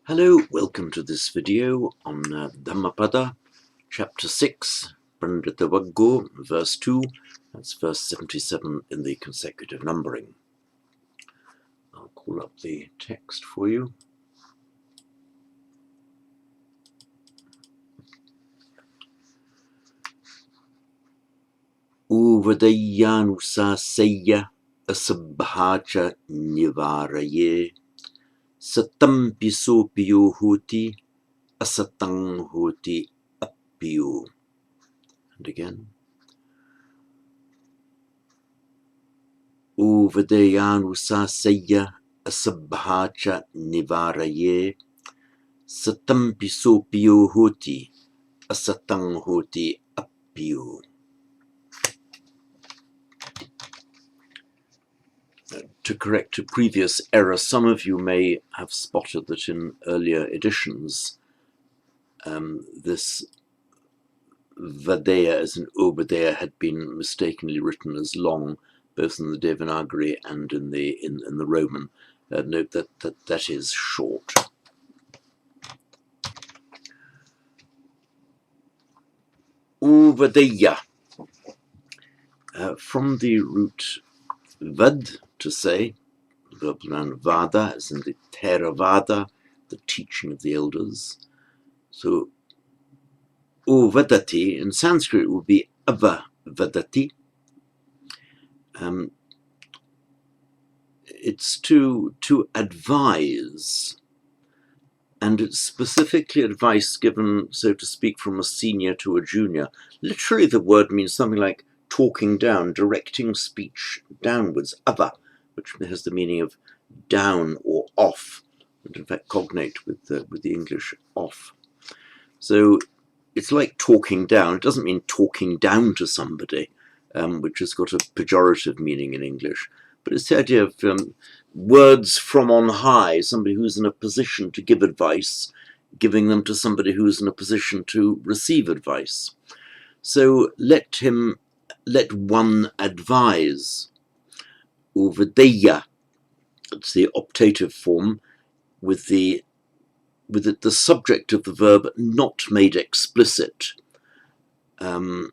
Hello, welcome to this video on Dhammapada, chapter 6, Panditavaggo, verse 2, that's verse 77 in the consecutive numbering. I'll call up the text for you. Uvadayanusasaya asabhacha nivaraye satam piso piyo hoti asatang hoti appiyo. And again. Uvadayanusasaya asabhacha nivaraye satam piso piyo hoti asatang hoti appiyo. To correct a previous error, some of you may have spotted that in earlier editions this Vadeya as an Obadeya had been mistakenly written as long, both in the Devanagari and in the Roman. Note that is short. Uvadeya, from the root vad, to say, verbal noun vada, as in the Theravada, the teaching of the elders. So uvadati in Sanskrit would be avavadati. It's to advise, and it's specifically advice given, so to speak, from a senior to a junior. Literally the word means something like talking down, directing speech downwards, ava, which has the meaning of down or off, and in fact cognate with the English off. So it's like talking down. It doesn't mean talking down to somebody, which has got a pejorative meaning in English, but it's the idea of words from on high, somebody who's in a position to give advice, giving them to somebody who's in a position to receive advice. So let one advise. Uvadeya, it's the optative form with the subject of the verb not made explicit. It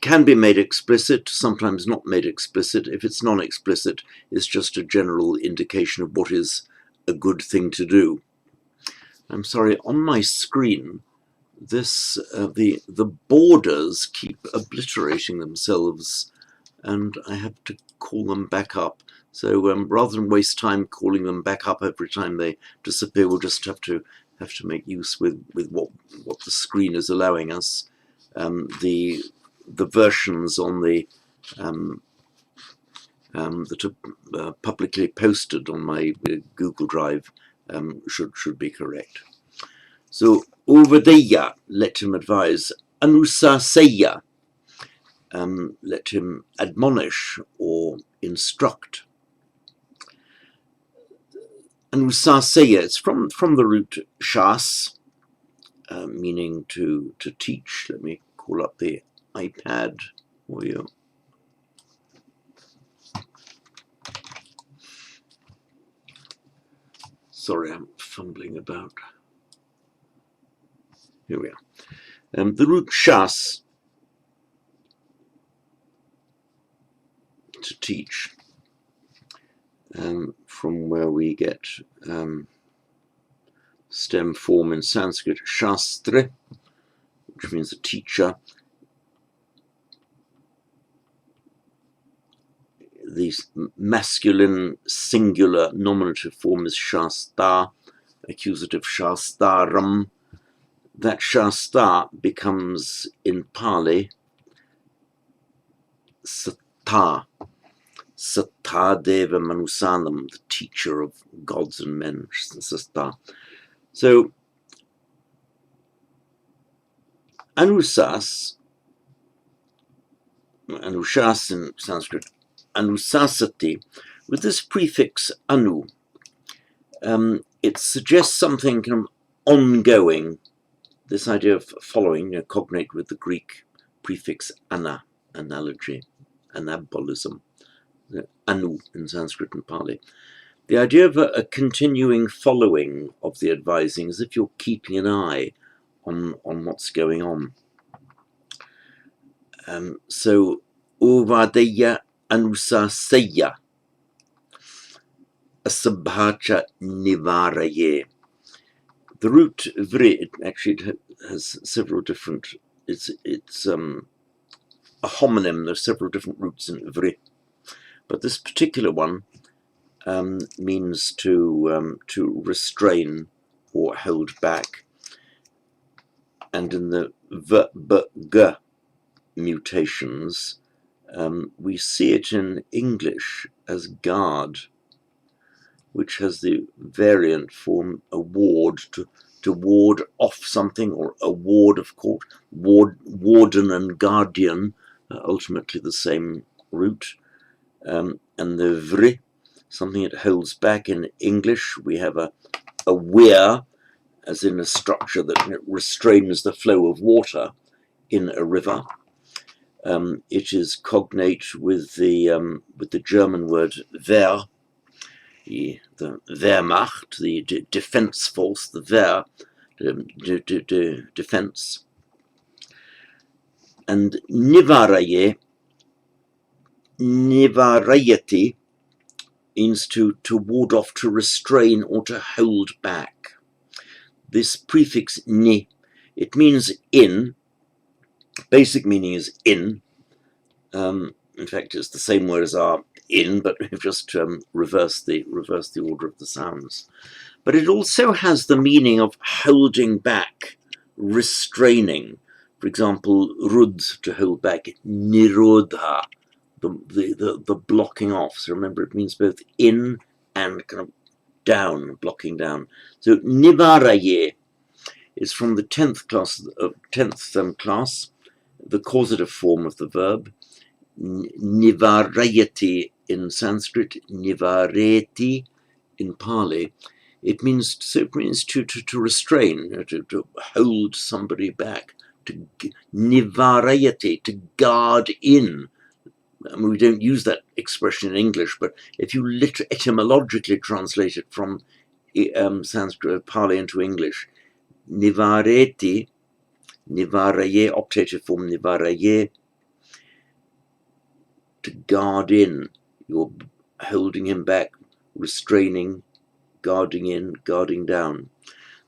can be made explicit, sometimes not made explicit. If it's non-explicit, it's just a general indication of what is a good thing to do. I'm sorry, on my screen, this the borders keep obliterating themselves, and I have to call them back up. So rather than waste time calling them back up every time they disappear, we'll just have to make use with what the screen is allowing us. The versions on the that are publicly posted on my Google Drive should be correct. So Uvadeya, let him advise. Anusaseya, let him admonish or instruct. Anusaseya, it's from the root shas, meaning to teach. Let me call up the iPad for you. Sorry, I'm fumbling about. Here we are. The root shas, to teach, from where we get stem form in Sanskrit, shastra, which means a teacher. The masculine singular nominative form is shasta, accusative shastaram. That shasta becomes in Pali Sata. Sata Deva Manusanam, the teacher of gods and men. Sata. So Anushas in Sanskrit, Anusasati, with this prefix anu, it suggests something kind of ongoing, this idea of following, cognate with the Greek prefix ana, analogy, anabolism, anu in Sanskrit and Pali. The idea of a continuing following of the advising, as if you're keeping an eye on what's going on. So, Uvadeya Anusasaya Asabhacha Nivaraye. The root vri, actually has several different, it's a homonym. There's several different roots in vri, but this particular one means to restrain or hold back. And in the v, b, g mutations, we see it in English as guard, which has the variant form award, to ward off something, or a ward of court. Warden and guardian are ultimately the same root. And the vri, something that holds back. In English, we have a weir, as in a structure that restrains the flow of water in a river. It is cognate with the German word Wehr, the Wehrmacht, the defense force, the Wehr, defense. And Nivarayeti means to ward off, to restrain, or to hold back. This prefix ni, it means in. Basic meaning is in. In fact, it's the same word as our in, but we've just reversed the order of the sounds. But it also has the meaning of holding back, restraining. For example, rud, to hold back, nirodha, the blocking off. So remember, it means both in and kind of down, blocking down. So nivaraye is from the 10th class, the causative form of the verb. Nivarayati in Sanskrit, nivareti in Pali. It means to restrain, to hold somebody back, to nivarayati, to guard in. I mean, we don't use that expression in English, but if you etymologically translate it from Sanskrit, Pali into English, nivareti, nivaraye, optative form nivaraye, to guard in. You're holding him back, restraining, guarding in, guarding down.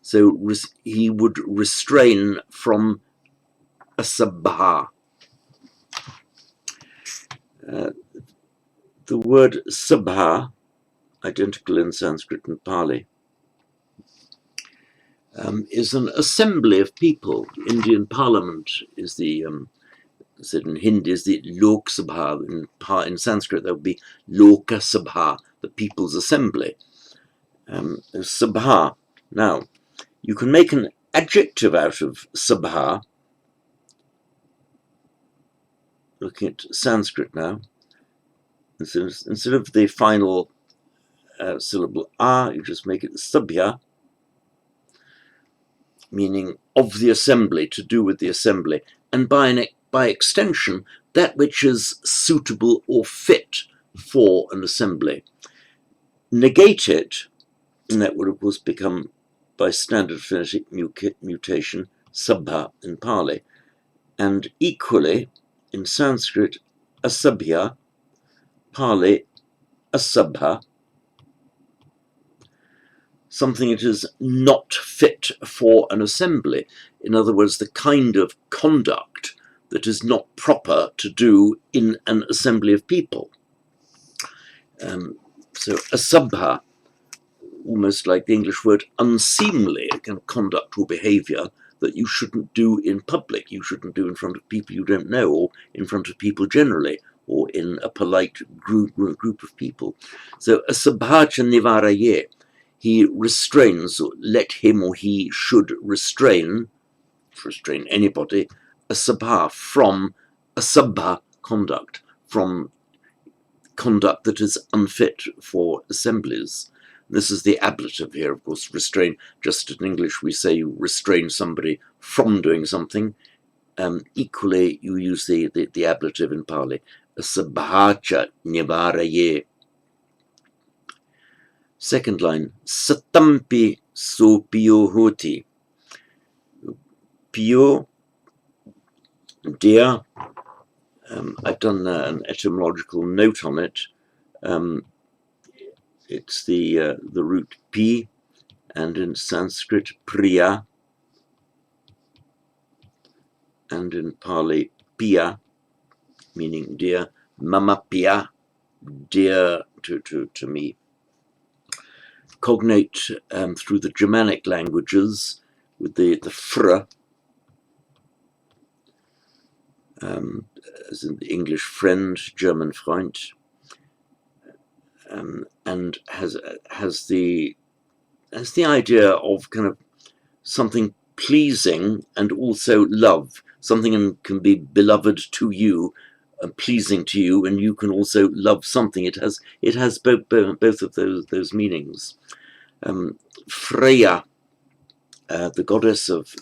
So he would restrain from a sabha. The word sabha, identical in Sanskrit and Pali, is an assembly of people. Indian Parliament is the said in Hindi is the Lok Sabha. In Sanskrit, that would be Loka Sabha, the People's Assembly. Sabha. Now, you can make an adjective out of sabha. Looking at Sanskrit now. Instead of the final syllable a, you just make it sabhya, meaning of the assembly, to do with the assembly. And by extension, that which is suitable or fit for an assembly. Negate it, and that would of course become, by standard phonetic mutation, sabha in Pali. And equally, in Sanskrit, asabhya, Pali, asabha, something that is not fit for an assembly. In other words, the kind of conduct that is not proper to do in an assembly of people. So asabha, almost like the English word unseemly, a kind of conduct or behavior that you shouldn't do in public. You shouldn't do in front of people you don't know, or in front of people generally, or in a polite group of people. So asabhacha nivaraye, he restrains, or let him or he should restrain anybody, a sabha, from a sabha conduct, from conduct that is unfit for assemblies. This is the ablative here, of course, restrain. Just in English we say you restrain somebody from doing something. Equally, you use the ablative in Pali, sabhacha nivaraye. Second line, satampi so pio hoti. Pio, dear. I've done an etymological note on it. It's the root P, and in Sanskrit priya, and in Pali piya, meaning dear. Mama piya, dear to me. Cognate through the Germanic languages with the fr, as in the English friend, German Freund, and has the idea of kind of something pleasing and also love. Something can be beloved to you and pleasing to you, and you can also love something. It has both of those meanings. Freya, the goddess of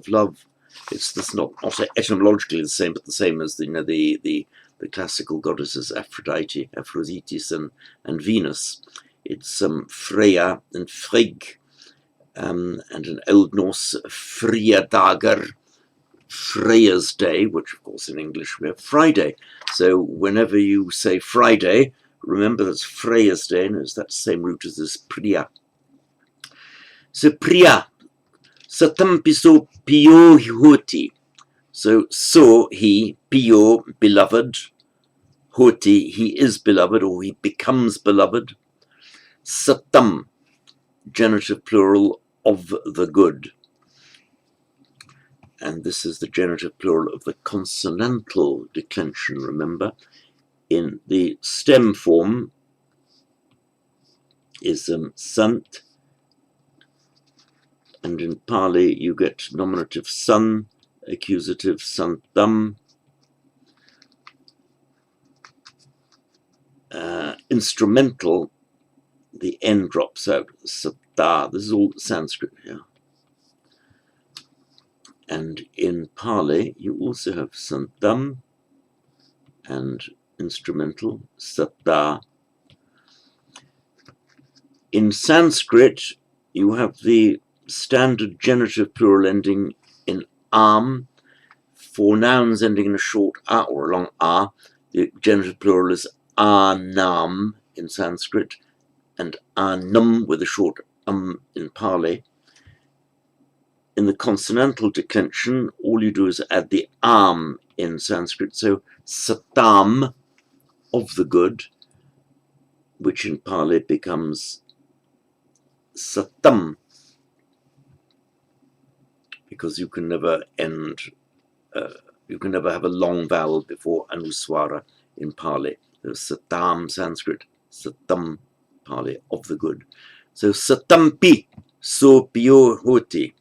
love. It's not etymologically the same, but the same as the classical goddesses Aphrodite, Aphrodites, and Venus. It's Freya and Frigg, and an Old Norse Friadagar, Freya's Day, which of course in English we have Friday. So whenever you say Friday, remember that's Freya's Day, and it's that same root as this Priya. So Priya, satampiso pio hoti. So he, pio, beloved, hoti, he is beloved, or he becomes beloved. Satam, genitive plural of the good. And this is the genitive plural of the consonantal declension, remember. In the stem form is sant, and in Pali you get nominative sun, accusative santam, instrumental, the N drops out, satta. This is all Sanskrit here. And in Pali you also have santam and instrumental satta. In Sanskrit you have the standard genitive plural ending in am. For nouns ending in a short a or a long a, the genitive plural is anam in Sanskrit, and anum with a short in Pali. In the consonantal declension, all you do is add the am in Sanskrit, so satam, of the good, which in Pali becomes satam, because you can never end, you can never have a long vowel before anuswara in Pali. There's satam Sanskrit, satam Pali, of the good. So satampi so pio hoti.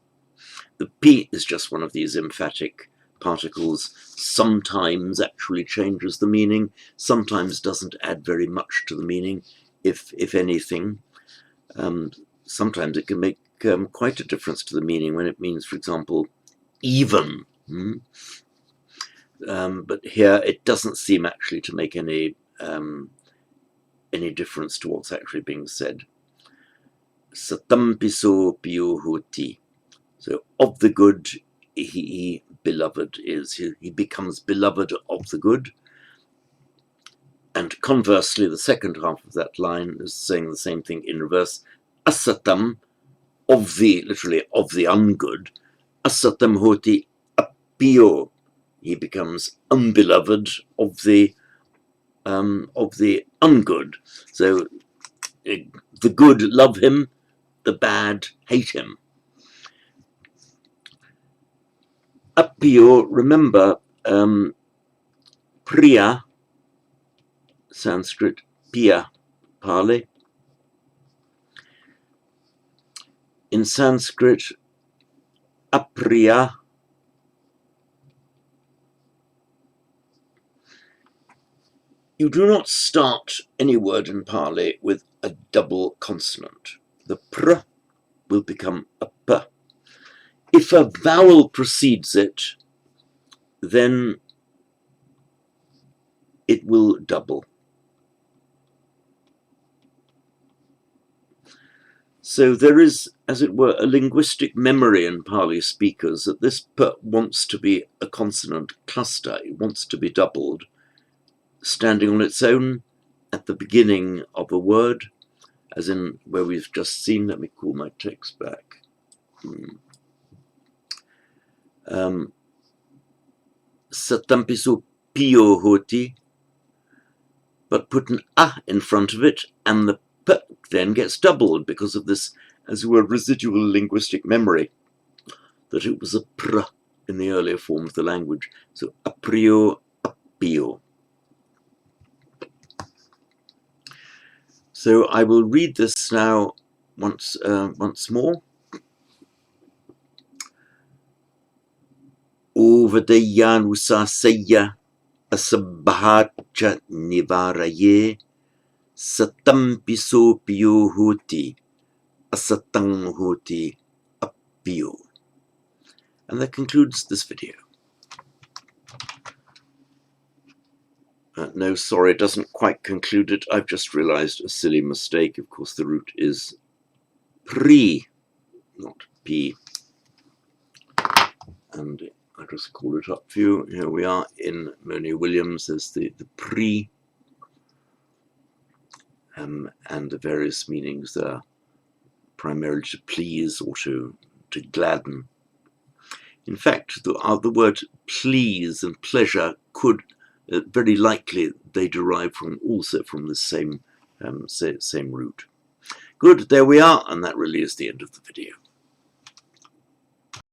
The P is just one of these emphatic particles, sometimes actually changes the meaning, sometimes doesn't add very much to the meaning, if anything. Sometimes it can make quite a difference to the meaning when it means, for example, even. But here it doesn't seem actually to make any difference to what's actually being said. Satampiso pio hoti. So of the good, he beloved is. He becomes beloved of the good. And conversely, the second half of that line is saying the same thing in reverse. Asatam, literally of the ungood. Asatam hoti apio. He becomes unbeloved of the ungood. So the good love him, the bad hate him. Appio, remember, Priya, Sanskrit, Piya, Pali. In Sanskrit, apriya, you do not start any word in Pali with a double consonant. The pr will become a p. If a vowel precedes it, then it will double. So there is, as it were, a linguistic memory in Pali speakers that this p wants to be a consonant cluster. It wants to be doubled, standing on its own at the beginning of a word, as in where we've just seen. Let me call my text back. Satampiso pio hoti, but put an a in front of it, and the p then gets doubled because of this, as it were, residual linguistic memory that it was a pr in the earlier form of the language. So aprio, appio. So I will read this now once more. Ovadayyanusasaya asabhacha nivaraye satampisopio hoti asatang hoti appio. And that concludes this video. No, sorry, it doesn't quite conclude it. I've just realized a silly mistake. Of course, the root is pri, not p. And I'll just call it up for you. Here we are in Moni Williams. There's the pri, and the various meanings there, primarily to please or to gladden. In fact, the word please and pleasure could very likely they derive also from the same root. Good, there we are, and that really is the end of the video.